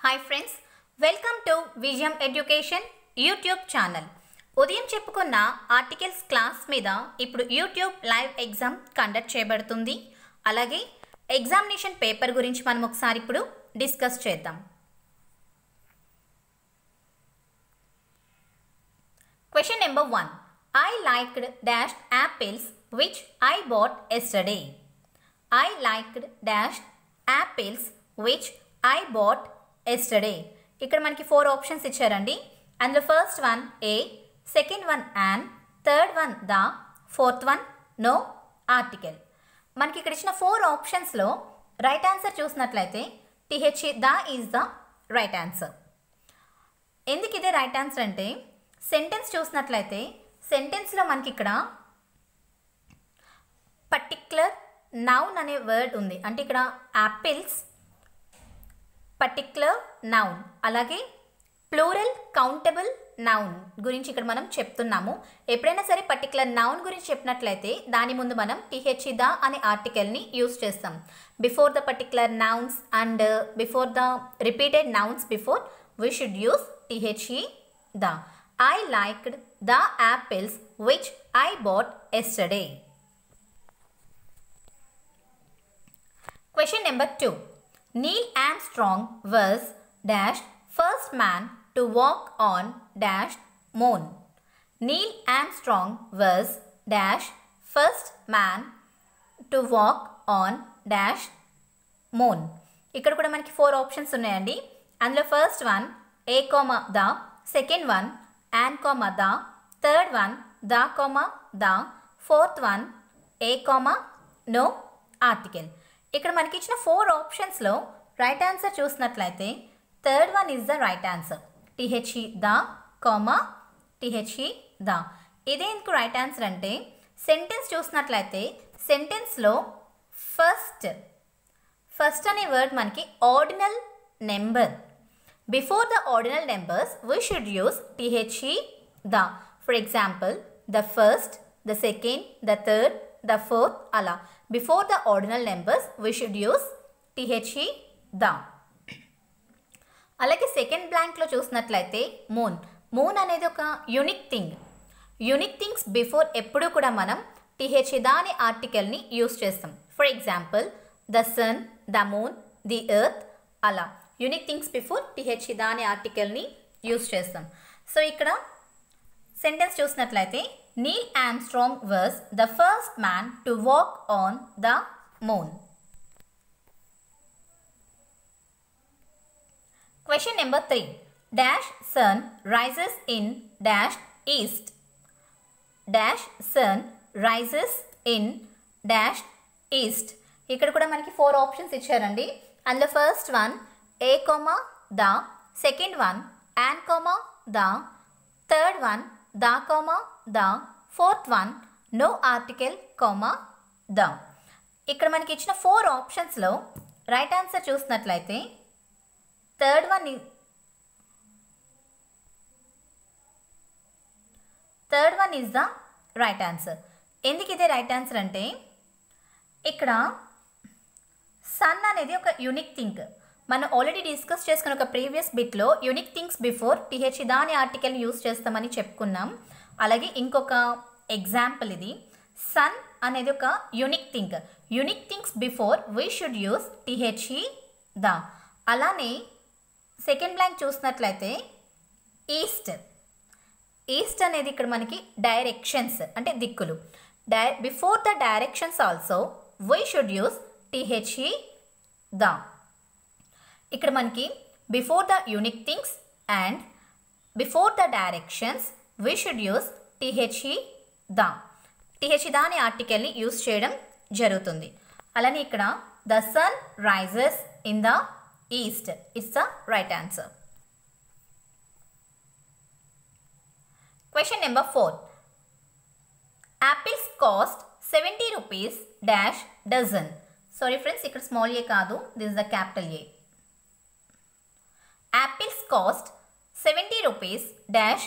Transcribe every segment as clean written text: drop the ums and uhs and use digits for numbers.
Hi friends, welcome to విజయం education YouTube channel. ఉదయం చెప్పుకున్న ఆర్టికల్స్ క్లాస్ మీద ఇప్పుడు యూట్యూబ్ లైవ్ ఎగ్జామ్ కండక్ట్ చేయబడుతుంది. అలాగే ఎగ్జామినేషన్ పేపర్ గురించి మనం ఒకసారి ఇప్పుడు డిస్కస్ చేద్దాం. Question number 1. I liked dash apples which I bought yesterday. I liked dash apples which I bought yesterday. ఇక్కడ మనకి 4 ఆప్షన్స్ ఇచ్చారండి. అందులో first one a, second one an, third one the, fourth one no article. మనకి ఇక్కడ ఇచ్చిన 4 ఆప్షన్స్లో right answer చూసినట్లయితే T H the is the right answer. ఎందుకు ఇదే రైట్ ఆన్సర్ అంటే సెంటెన్స్ చూసినట్లయితే సెంటెన్స్లో మనకి ఇక్కడ పర్టిక్యులర్ నౌన్ అనే వర్డ్ ఉంది. అంటే ఇక్కడ యాపిల్స్ పర్టిక్యులర్ నౌన్, అలాగే ప్లూరల్ కౌంటబుల్ నౌన్ గురించి ఇక్కడ మనం చెప్తున్నాము. ఎప్పుడైనా సరే పర్టిక్యులర్ నౌన్ గురించి చెప్పినట్లయితే దాని ముందు మనం టిహెచ్ ద అనే ఆర్టికల్ని యూజ్ చేస్తాం. Before the particular nouns and before the repeated nouns before we should use T H the. I liked the apples which I bought yesterday. Question number 2. Neil Armstrong was dash first man to walk on dash moon. Neil Armstrong was dash first man to walk on dash moon. ఇక్కడ కూడా మనకి 4 options ఉన్నాయండి. అందులో first one A coma the, second one and comma the, third one the comma the, fourth one a comma no article. ఇక్కడ మనకి ఇచ్చిన 4 ఆప్షన్స్లో right answer చూసినట్లయితే third one is the right answer. T H the comma T H the. ఇదే ఎందుకు right answer అంటే sentence చూసినట్లయితే సెంటెన్స్లో first అనే వర్డ్ మనకి ordinal number. Before the ordinal numbers, we should use th the. For example, the first, the second, the third, the fourth, ala. Before the ordinal numbers, we should use th the. అలాగే second బ్లాంక్లో చూసినట్లయితే moon. Moon అనేది ఒక unique thing. Unique things before ఎప్పుడు కూడా మనం TH the అనే ఆర్టికల్ని యూస్ చేస్తాం. For example the sun, the moon, the earth, అలా unique things before TH the అనే ఆర్టికల్ని యూస్ చేస్తాం. సో ఇక్కడ సెంటెన్స్ చూసినట్లయితే Neil Armstrong was the first man to walk on the moon. Question number 3. Dash sun rises in dash east. Dash sun rises in dash east. ఇక్కడ కూడా మనకి 4 options ఇచ్చారండి. అందులో first one A comma the, second one and comma the, third one the comma the, fourth one no article comma the. ఇక్కడ మనకి ఇచ్చిన 4 ఆప్షన్స్లో right answer చూసినట్లయితే third one is the right answer. ఎందుకు ఇదే రైట్ ఆన్సర్ అంటే ఇక్కడ sun అనేది ఒక యూనిక్ థింగ్. మనం ఆల్రెడీ డిస్కస్ చేసుకున్న ఒక ప్రీవియస్ బిట్లో unique things before TH the అనే ఆర్టికల్ యూస్ చేస్తామని చెప్పుకున్నాం. అలాగే ఇంకొక ఎగ్జాంపుల్ ఇది. సన్ అనేది ఒక unique thing. Unique things before we should use T H the. అలానే సెకండ్ బ్లాంక్ చూసినట్లయితే ఈస్ట్ అనేది ఇక్కడ మనకి డైరెక్షన్స్ అంటే దిక్కులు. Before the directions also we should use T H the. ఇక్కడ మనకి before the unique things and before the directions we should use T H the. T H the అనే ఆర్టికల్ని యూస్ చేయడం జరుగుతుంది. అలానే ఇక్కడ the sun rises in the east it's the right answer. Question number 4. Apples cost 70 rupees dash dozen. Sorry friends, ఇక్కడ small A కాదు, this is the capital A. Apples cost 70 rupees dash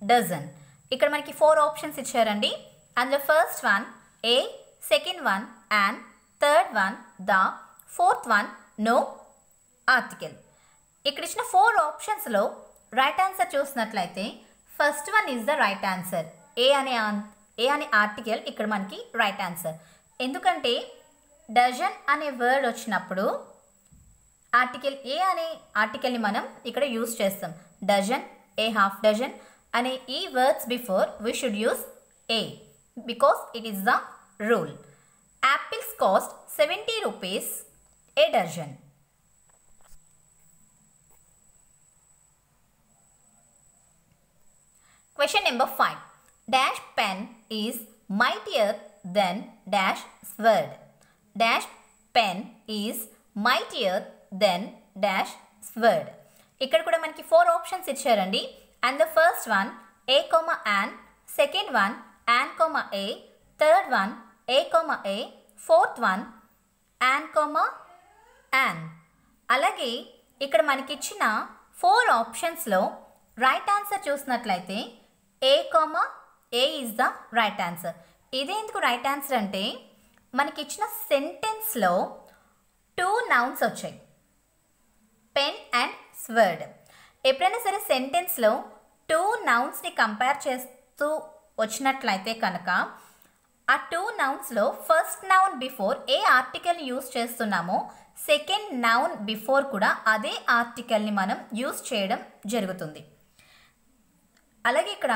dozen. ఇక్కడ మనకి 4 options ఇచ్చారండి. అందులో first one a, second one and, third one the, fourth one no article. ఇక్కడ ఇచ్చిన 4 ఆప్షన్స్లో right answer చూసినట్లయితే first one is the right answer. A అనే article ఇక్కడ మనకి రైట్ ఆన్సర్. ఎందుకంటే డజన్ అనే వర్డ్ వచ్చినప్పుడు ఆర్టికల్ ఏ అనే ఆర్టికల్ని మనం ఇక్కడ యూస్ చేస్తాం. డజన్, ఏ హాఫ్ డజన్ అనే ఈ words before we should use A because it is the rule. Apples cost 70 rupees a dozen. Question number 5. Dash pen is mightier than dash sword. Dash pen is mightier than dash sword. ఇక్కడ కూడా మనకి 4 options ఇచ్చారండి. And the first one a comma an, second one an comma a, third one a comma a, fourth one an comma an. అలాగే ఇక్కడ మనకిచ్చిన 4 ఆప్షన్స్లో right answer చూసినట్లయితే a comma a is the right answer. ఇదే ఎందుకు right answer అంటే మనకిచ్చిన సెంటెన్స్లో 2 నౌన్స్ వచ్చాయి, పెన్ అండ్ స్వర్డ్. ఎప్పుడైనా సరే సెంటెన్స్లో 2 నౌన్స్ని కంపేర్ చేస్తూ వచ్చినట్లయితే కనుక ఆ 2 నౌన్స్లో ఫస్ట్ నౌన్ బిఫోర్ ఏ ఆర్టికల్ని యూస్ చేస్తున్నామో సెకండ్ నౌన్ బిఫోర్ కూడా అదే ఆర్టికల్ని మనం యూస్ చేయడం జరుగుతుంది. అలాగే ఇక్కడ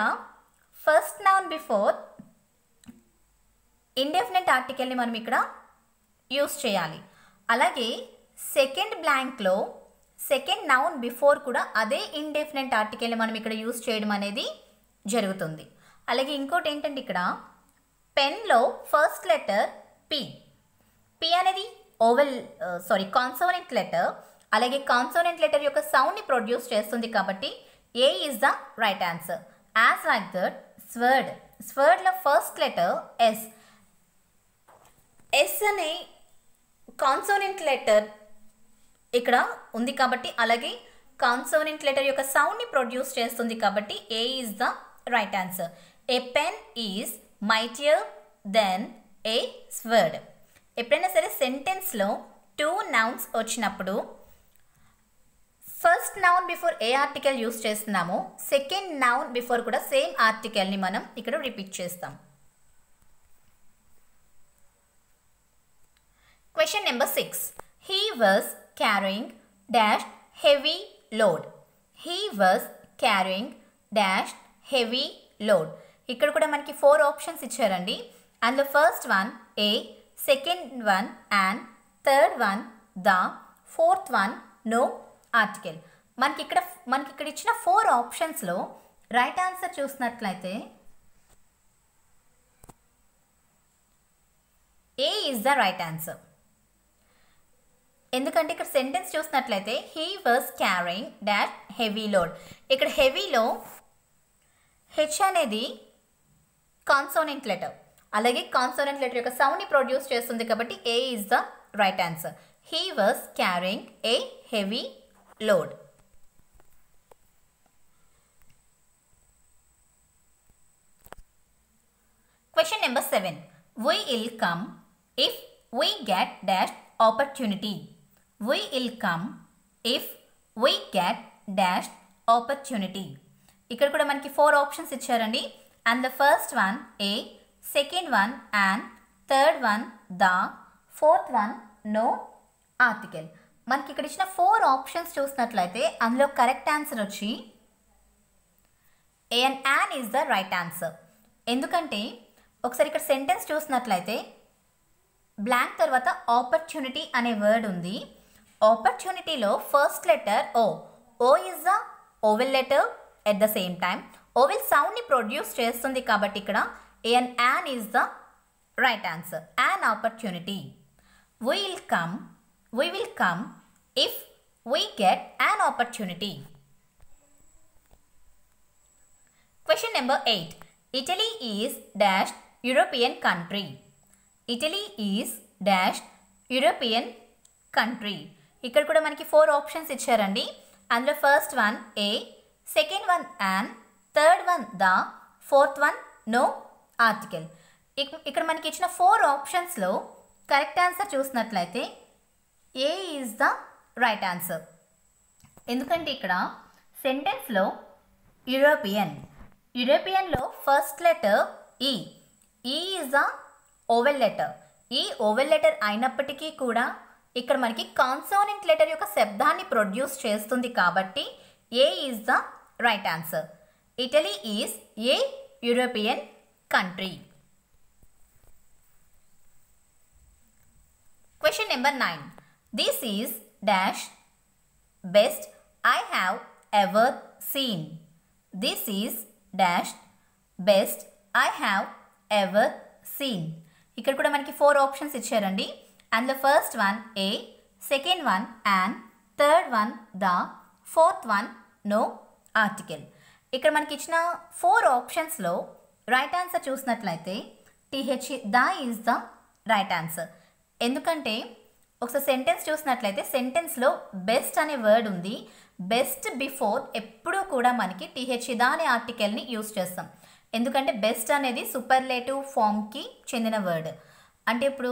ఫస్ట్ నౌన్ బిఫోర్ ఇండెఫినెట్ ఆర్టికల్ని మనం ఇక్కడ యూస్ చేయాలి. అలాగే సెకండ్ బ్లాంక్లో సెకండ్ నౌన్ బిఫోర్ కూడా అదే ఇండెఫినెట్ ఆర్టికల్ని మనం ఇక్కడ యూస్ చేయడం అనేది జరుగుతుంది. అలాగే ఇంకోటి ఏంటంటే ఇక్కడ పెన్లో ఫస్ట్ లెటర్ పి. పి అనేది కాన్సోనెంట్ లెటర్. అలాగే కాన్సోనెంట్ లెటర్ యొక్క సౌండ్ని ప్రొడ్యూస్ చేస్తుంది కాబట్టి a is the right answer. As like that sword. స్వర్డ్లో ఫస్ట్ లెటర్ ఎస్. ఎస్ అనే కాన్సోనెంట్ లెటర్ ఇక్కడ ఉంది కాబట్టి అలాగే కాన్సోనెంట్ లెటర్ యొక్క సౌండ్ని ప్రొడ్యూస్ చేస్తుంది కాబట్టి a is the right answer. A pen is mightier than a sword. ఎప్పుడైనా సరే సెంటెన్స్లో 2 నౌన్స్ వచ్చినప్పుడు first noun before a article use చేస్తున్నామో సెకండ్ నౌన్ బిఫోర్ కూడా సేమ్ ఆర్టికల్ని మనం ఇక్కడ రిపీట్ చేస్తాం. Question number 6. He was carrying dash heavy load. He was carrying dash heavy load. ఇక్కడ కూడా మనకి 4 ఆప్షన్స్ ఇచ్చారండి. And the first one a, second one and, third one the, fourth one no article. మనకి ఇక్కడ ఇచ్చిన 4 ఆప్షన్స్లో right answer చూసినట్లయితే ఏ is the right answer. ఎందుకంటే ఇక్కడ సెంటెన్స్ చూసినట్లయితే he was carrying dash heavy load. ఇక్కడ హెవీలో హెచ్ అనేది కాన్సోనెంట్ లెటర్. అలాగే కాన్సోనెంట్ లెటర్ యొక్క సౌండ్ని ప్రొడ్యూస్ చేస్తుంది కాబట్టి a is the right answer. He was carrying a heavy load. Question number 7. We will come if we get dash opportunity. We will come if we get dash opportunity. ఇక్కడ కూడా మనకి 4 options ఇచ్చారండి. And the first one A, second one and, third one the, fourth one no article. మనకి ఇక్కడ ఇచ్చిన 4 options చూసినట్లయితే అందులో correct answer వచ్చి ఏ and an is the right answer. ఎందుకంటే ఒకసారి ఇక్కడ సెంటెన్స్ చూసినట్లయితే బ్లాంక్ తర్వాత ఆపర్చునిటీ అనే వర్డ్ ఉంది. ఆపర్చునిటీలో first letter O. O is the vowel letter. At the same time vowel సౌండ్ని ప్రొడ్యూస్ చేస్తుంది కాబట్టి ఇక్కడ ఏ and an is the right answer. An opportunity. We will come if we get an opportunity. Question number 8. Italy is dash European country. Italy is dash European country. ఇక్కడ కూడా మనకి 4 options ఇచ్చారండి. అందులో first one a, second one an, third one the, fourth one no article. ఇక్కడ మనకి ఇచ్చిన 4 ఆప్షన్స్లో correct answer చూసినట్లయితే ఏ ఈజ్ ద రైట్ ఆన్సర్. ఎందుకంటే ఇక్కడ సెంటెన్స్లో యూరోపియన్లో first letter E is the vowel letter. E vowel letter అయినప్పటికీ కూడా ఇక్కడ మనకి కాన్సోనెంట్ లెటర్ యొక్క శబ్దాన్ని ప్రొడ్యూస్ చేస్తుంది కాబట్టి a is the right answer. Italy is a European country. Question number 9. This is dash best I have ever seen. This is dash best I have ever seen. ఇక్కడ కూడా మనకి 4 options ఇచ్చారండి. And the first one a, second one and, third one the, fourth one no article. ఇక్కడ మనకి ఇచ్చిన 4 ఆప్షన్స్లో right answer చూసినట్లయితే T H the is the right answer. ఎందుకంటే ఒకసారి సెంటెన్స్ చూసినట్లయితే సెంటెన్స్లో బెస్ట్ అనే వర్డ్ ఉంది. బెస్ట్ బిఫోర్ ఎప్పుడూ కూడా మనకి టిహెచ్ ద అనే ఆర్టికల్ని యూజ్ చేస్తాం. ఎందుకంటే బెస్ట్ అనేది సూపర్లేటివ్ ఫామ్కి చెందిన వర్డ్. అంటే ఇప్పుడు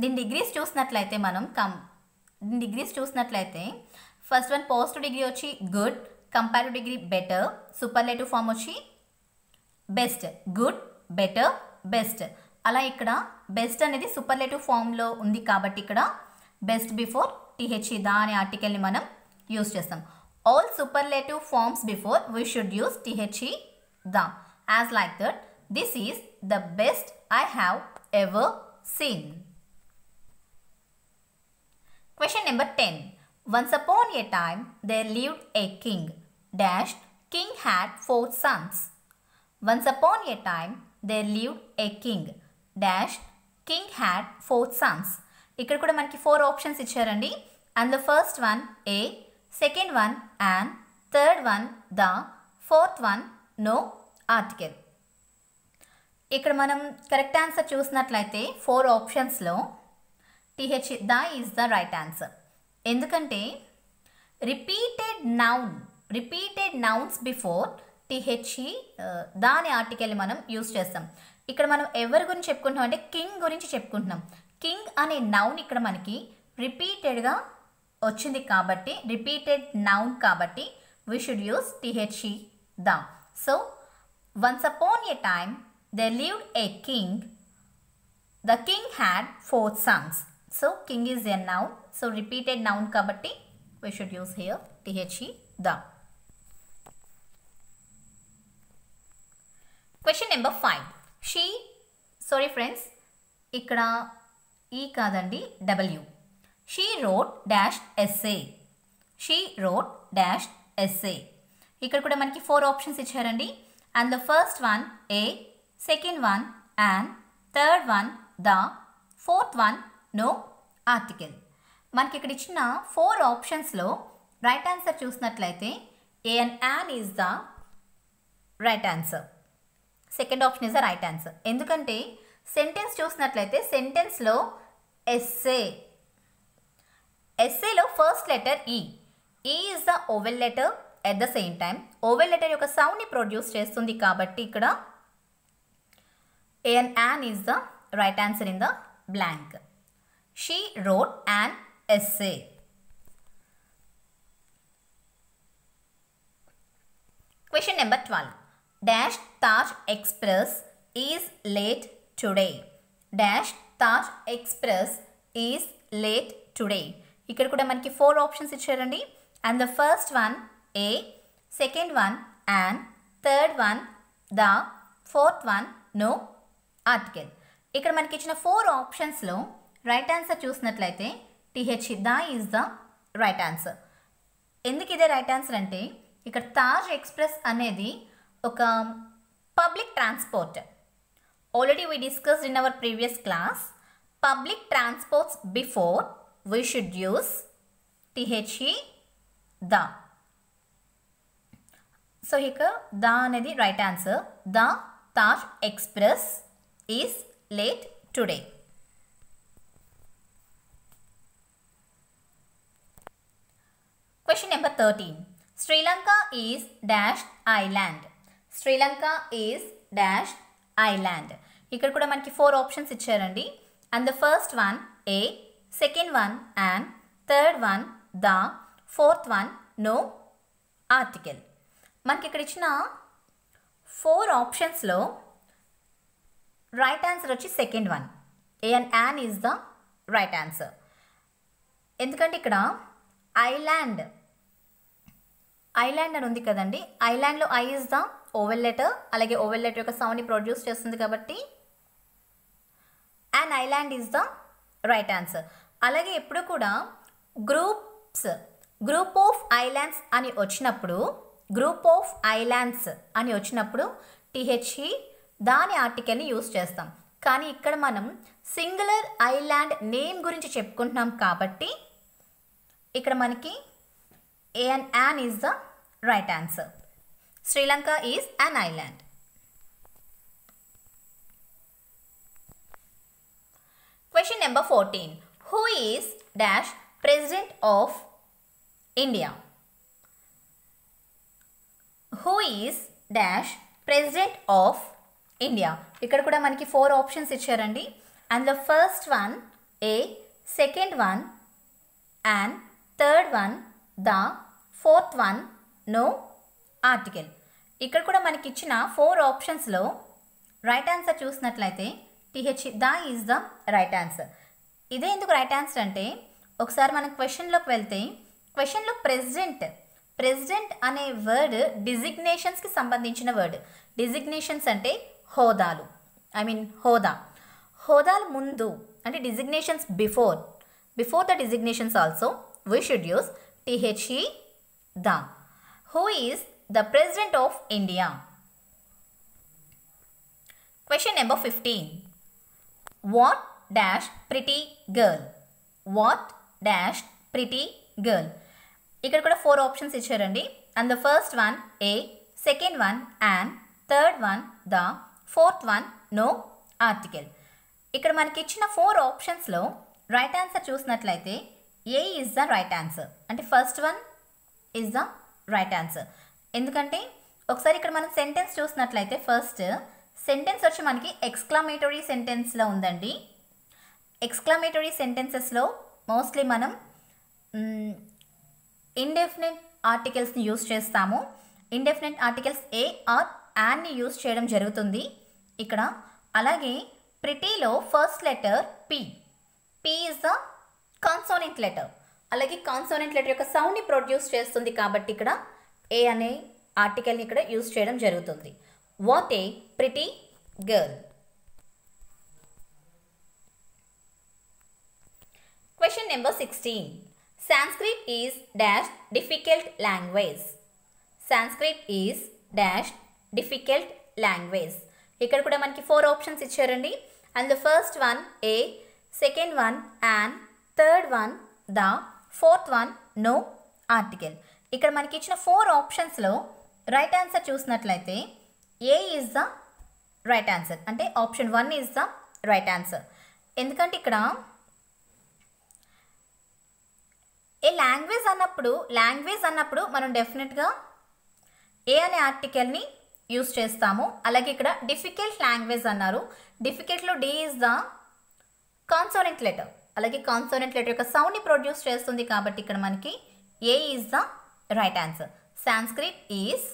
దీని డిగ్రీస్ చూసినట్లయితే ఫస్ట్ వన్ పాజిటివ్ డిగ్రీ వచ్చి good, comparative degree better, superlative form వచ్చి బెస్ట్, గుడ్, బెటర్, బెస్ట్. అలా ఇక్కడ బెస్ట్ అనేది సూపర్లేటివ్ ఫామ్లో ఉంది కాబట్టి ఇక్కడ బెస్ట్ బిఫోర్ టిహెచ్ ద అనే ఆర్టికల్ని మనం యూజ్ చేస్తాం. All superlative forms before we should use T H the. As like that this is the best I have ever seen. Question number 10. Once upon a time there lived a king. Dash king had 4 sons. Once upon a time there lived a king. Dash king had 4 sons. ఇక్కడ కూడా మనకి 4 options ఇచ్చారండి. And the first one a, second one and, third one the, fourth one no article. ఇక్కడ మనం correct answer చూసినట్లయితే 4 ఆప్షన్స్లో TH the is the right answer. ఎందుకంటే repeated nouns before TH the అనే ఆర్టికల్ని మనం యూజ్ చేస్తాం. ఇక్కడ మనం ఎవరి గురించి చెప్పుకుంటున్నాం అంటే కింగ్ గురించి చెప్పుకుంటున్నాం. కింగ్ అనే నౌన్ ఇక్కడ మనకి రిపీటెడ్గా వచ్చింది కాబట్టి రిపీటెడ్ నౌన్ కాబట్టి we should use T H the. So once upon a time they lived a king. The king had 4 sons. So king is a noun. So repeated noun కాబట్టి we should use here TH the. Question number 5. ఇక్కడ E కాదండి W. She wrote dash essay. ఇక్కడ కూడా మనకి 4 options ఇచ్చారండి. And the first one a, second one and, third one the, fourth one no article. మనకి ఇక్కడ ఇచ్చిన 4 ఆప్షన్స్లో రైట్ ఆన్సర్ చూసినట్లయితే A and an is the right answer. Second option is the right answer. ఎందుకంటే sentence చూసినట్లయితే సెంటెన్స్లో ఎస్ఏలో first letter E is the vowel letter. At the same time vowel letter యొక్క సౌండ్ని ప్రొడ్యూస్ చేస్తుంది కాబట్టి ఇక్కడ ఏ and an is the right answer in the blank. She wrote an essay. Question number 12. Dash Taj Express is late today. Dash Taj Express is late today. ఇక్కడ కూడా మనకి 4 options ఇచ్చారండి. And the first one a, second one and, third one the, fourth one no article. ఇక్కడ మనకి ఇచ్చిన 4 ఆప్షన్స్లో right answer చూసినట్లయితే T H the is the right answer. ఎందుకు ఇదే రైట్ ఆన్సర్ అంటే ఇక్కడ తాజ్ ఎక్స్ప్రెస్ అనేది ఒక public transport. Already we discussed in our previous class. Public transports before we should use T H the. So ఇక ద అనేది right answer. The Taj express is late today. Question number 13. Sri Lanka is dash island. Sri Lanka is dash island. ఇక్కడ కూడా మనకి 4 options ఇచ్చారండి. And the first one a, second one and, third one the, fourth one no article. మనకి ఇక్కడ ఇచ్చిన 4 ఆప్షన్స్లో right answer వచ్చి second one, A and an is the right answer. ఎందుకంటే ఇక్కడ ఐలాండ్ అని ఉంది కదండి, ఐలాండ్లో I is the vowel letter, అలాగే ఓవెల్ లెటర్ యొక్క సౌండ్ని ప్రొడ్యూస్ చేస్తుంది కాబట్టి and island is the right answer. అలాగే ఎప్పుడు కూడా గ్రూప్ ఆఫ్ ఐలాండ్స్ అని వచ్చినప్పుడు టీహెచ్ఈ దాని ఆర్టికల్ని యూస్ చేస్తాం. కానీ ఇక్కడ మనం సింగులర్ ఐలాండ్ నేమ్ గురించి చెప్పుకుంటున్నాం కాబట్టి ఇక్కడ మనకి ఏ and an is the right answer. Sri Lanka is an island. Question number 14. Who is dash President of India? Who is dash President of India? ఇక్కడ కూడా మనకి 4 ఆప్షన్స్ ఇచ్చారండి. అందులో first one a, second one and third one the, fourth one no article. ఇక్కడ కూడా మనకి ఇచ్చిన 4 ఆప్షన్స్లో రైట్ ఆన్సర్ చూసినట్లయితే T H the is the right answer. ఇదే ఎందుకు రైట్ ఆన్సర్ అంటే ఒకసారి మనం క్వశ్చన్లోకి వెళ్తే క్వశ్చన్లో ప్రెసిడెంట్ అనే వర్డ్ డిజిగ్నేషన్స్కి సంబంధించిన వర్డ్. డిజిగ్నేషన్స్ అంటే హోదాలు, హోదాలు ముందు అంటే designations before the designations also we should use THE the. Who is the president of India? Question number 15. What dash pretty girl? What dash pretty girl? ఇక్కడ కూడా 4 ఆప్షన్స్ ఇచ్చారండి. And the first one a, second one and third one the, fourth one no article. ఇక్కడ మనకి ఇచ్చిన 4 ఆప్షన్స్లో right answer చూసినట్లయితే ఏ is the right answer. అంటే first one is the right answer. ఎందుకంటే ఒకసారి ఇక్కడ మనం సెంటెన్స్ చూసినట్లయితే ఫస్ట్ సెంటెన్స్ వచ్చి మనకి ఎక్స్క్లమేటరీ సెంటెన్స్లో ఉందండి. ఎక్స్క్లమేటరీ సెంటెన్సెస్లో మోస్ట్లీ మనం ఇండెఫినెట్ ఆర్టికల్స్ని యూస్ చేస్తాము. ఇండెఫినెట్ ఆర్టికల్స్ ఏ ఆర్ యాన్ని యూస్ చేయడం జరుగుతుంది ఇక్కడ. అలాగే ప్రిటీలో first letter P is the consonant letter. అలాగే కాన్సోనెంట్ లెటర్ యొక్క సౌండ్ని ప్రొడ్యూస్ చేస్తుంది కాబట్టి ఇక్కడ ఏ అనే ఆర్టికల్ని ఇక్కడ యూస్ చేయడం జరుగుతుంది. What a pretty girl. Question number 16. Sanskrit is dash difficult language. Sanskrit is dash difficult language. ఇక్కడ కూడా మనకి 4 ఆప్షన్స్ ఇచ్చారండి. And the first one a, second one and third one the, fourth one no article. ఇక్కడ మనకి ఇచ్చిన 4 ఆప్షన్స్లో right answer చూసినట్లయితే ఏ is the right answer. అంటే option 1 is the right answer. ఎందుకంటే ఇక్కడ ఏ లాంగ్వేజ్ అన్నప్పుడు మనం డెఫినెట్గా ఏ అనే ఆర్టికల్ని యూస్ చేస్తాము. అలాగే ఇక్కడ డిఫికల్ట్ లాంగ్వేజ్ అన్నారు. డిఫికల్ట్లో D is the consonant letter. అలాగే కాన్సోనెంట్ లెటర్ యొక్క సౌండ్ని ప్రొడ్యూస్ చేస్తుంది కాబట్టి ఇక్కడ మనకి a is the right answer. Sanskrit is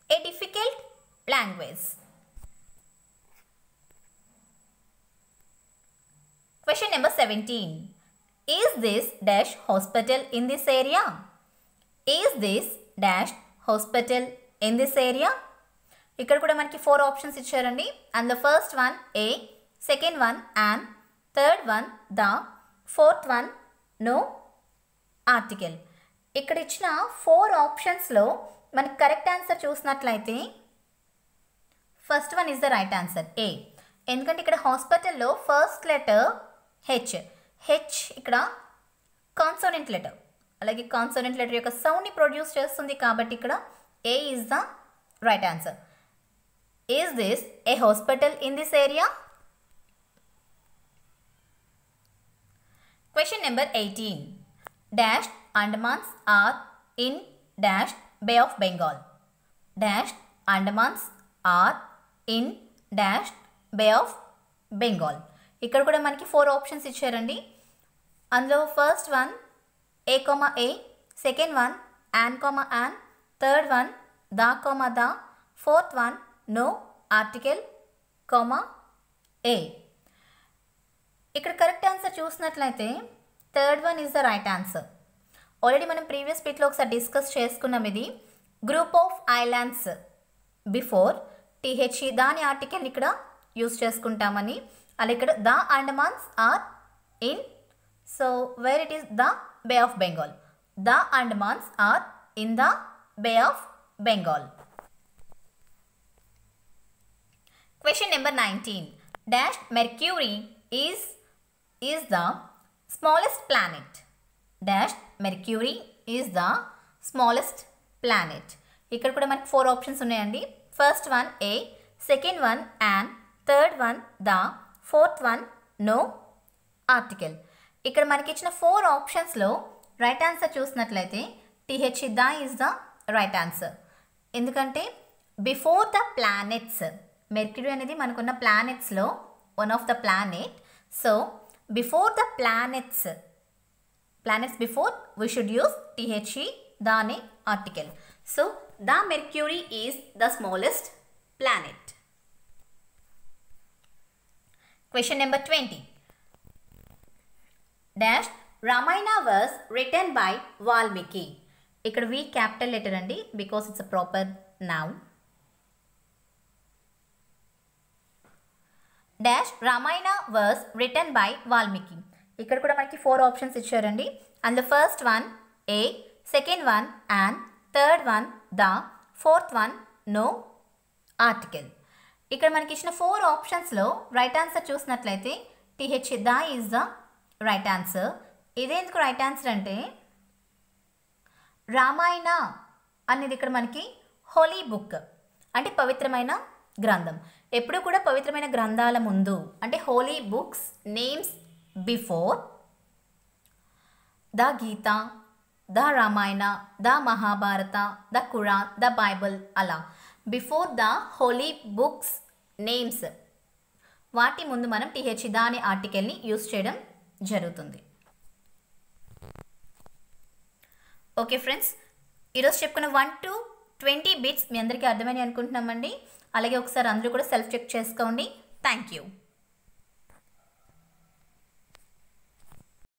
a difficult language. Question number 17. Is this dash hospital in this area? Is this dash hospital in this area? ఇక్కడ కూడా మనకి 4 ఆప్షన్స్ ఇచ్చారండి. And the first one a, second one and third one the, fourth one no article. ఇక్కడ ఇచ్చిన 4 ఆప్షన్స్లో మనకి correct answer చూసినట్లయితే first one is the right answer a. ఎందుకంటే ఇక్కడ హాస్పిటల్లో ఫస్ట్ లెటర్ హెచ్ ఇక్కడ కాన్సోనెంట్ లెటర్. అలాగే కాన్సోనెంట్ లెటర్ యొక్క సౌండ్ని ప్రొడ్యూస్ చేస్తుంది కాబట్టి ఇక్కడ a is the right answer. Is this a hospital in this area? Question number 18. Dash Andamans are in dash Bay of Bengal. Dash Andamans are in dash Bay of Bengal. ఇక్కడ కూడా మనకి 4 options ఇచ్చారండి. అందులో first one A comma A, second one an comma an, third one the comma the, fourth one no article comma A. ఇక్కడ correct answer చూసినట్లయితే third one is the right answer. Already మనం previous బిట్లో ఒకసారి discuss చేసుకున్నాం. ఇది group of islands before T H E దాని ఆర్టికల్ని ఇక్కడ యూజ్ చేసుకుంటామని. అలా ఇక్కడ the Andamans are in, so where it is the Bay of Bengal. The Andamans are in the Bay of Bengal. Question number 19. Dash Mercury is the smallest planet. Dash Mercury is the smallest planet. ఇక్కడ కూడా మనకి 4 options ఉన్నాయండి. First one A, second one an, third one the, fourth one no article. ఇక్కడ మనకి ఇచ్చిన 4 ఆప్షన్స్లో right answer చూసినట్లయితే THE the is the right answer. ఎందుకంటే బిఫోర్ ద ప్లానెట్స్, మెర్క్యూరీ అనేది మనకున్న ప్లానెట్స్లో one of the planet. So before the planets before we should use THE the అనే article. So the Mercury is the smallest planet. Question number 20. Dash Ramayana was written by Valmiki. ఇక్కడ V capital letter అండి, because it's a proper noun. Dash Ramayana was written by Valmiki. ఇక్కడ కూడా మనకి 4 options ఇచ్చారండి. And the first one A, second one an, third one the, fourth one no article. ఇక్కడ మనకి ఇచ్చిన 4 ఆప్షన్స్లో రైట్ ఆన్సర్ చూసినట్లయితే THE the is the right answer. ఇదేందుకు రైట్ ఆన్సర్ అంటే రామాయణ అనేది ఇక్కడ మనకి హోలీ బుక్ అంటే పవిత్రమైన గ్రంథం. ఎప్పుడు కూడా పవిత్రమైన గ్రంథాల ముందు అంటే holy books names before the Gita, the Ramayana, the Mahabharata, the Quran, the Bible, అలా before the holy books names వాటి ముందు మనం టీహెచ్ఈ ద అనే ఆర్టికల్ని యూజ్ చేయడం జరుగుతుంది. ఓకే ఫ్రెండ్స్, ఈరోజు చెప్పుకున్న 1 to 20 బిట్స్ మీ అందరికీ అర్థమని అనుకుంటున్నామండి. అలాగే ఒకసారి అందరూ కూడా సెల్ఫ్ చెక్ చేసుకోండి. Thank you.